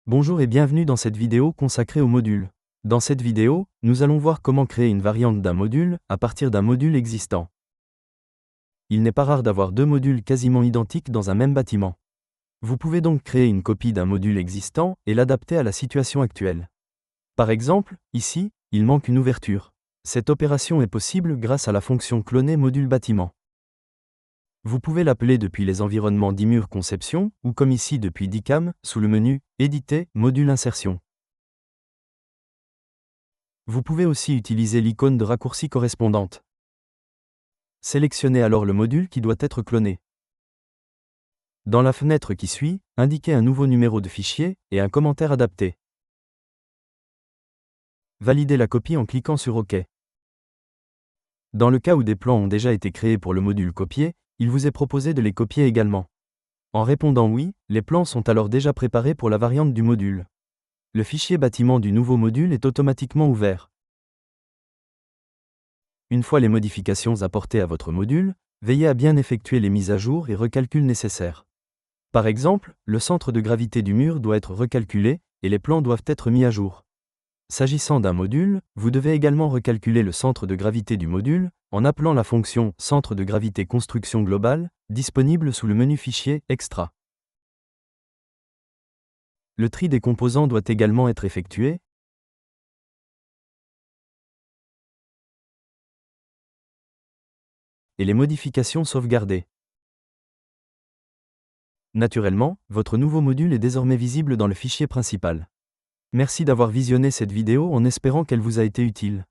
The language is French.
Bonjour et bienvenue dans cette vidéo consacrée aux modules. Dans cette vidéo, nous allons voir comment créer une variante d'un module à partir d'un module existant. Il n'est pas rare d'avoir deux modules quasiment identiques dans un même bâtiment. Vous pouvez donc créer une copie d'un module existant et l'adapter à la situation actuelle. Par exemple, ici, il manque une ouverture. Cette opération est possible grâce à la fonction cloner module bâtiment. Vous pouvez l'appeler depuis les environnements d'Imur Conception, ou comme ici depuis DICAM, sous le menu « Éditer, module insertion ». Vous pouvez aussi utiliser l'icône de raccourci correspondante. Sélectionnez alors le module qui doit être cloné. Dans la fenêtre qui suit, indiquez un nouveau numéro de fichier et un commentaire adapté. Validez la copie en cliquant sur OK. Dans le cas où des plans ont déjà été créés pour le module copié, il vous est proposé de les copier également. En répondant oui, les plans sont alors déjà préparés pour la variante du module. Le fichier bâtiment du nouveau module est automatiquement ouvert. Une fois les modifications apportées à votre module, veillez à bien effectuer les mises à jour et recalculs nécessaires. Par exemple, le centre de gravité du mur doit être recalculé et les plans doivent être mis à jour. S'agissant d'un module, vous devez également recalculer le centre de gravité du module en appelant la fonction centre de gravité construction globale, disponible sous le menu fichier extra. Le tri des composants doit également être effectué, et les modifications sauvegardées. Naturellement, votre nouveau module est désormais visible dans le fichier principal. Merci d'avoir visionné cette vidéo en espérant qu'elle vous a été utile.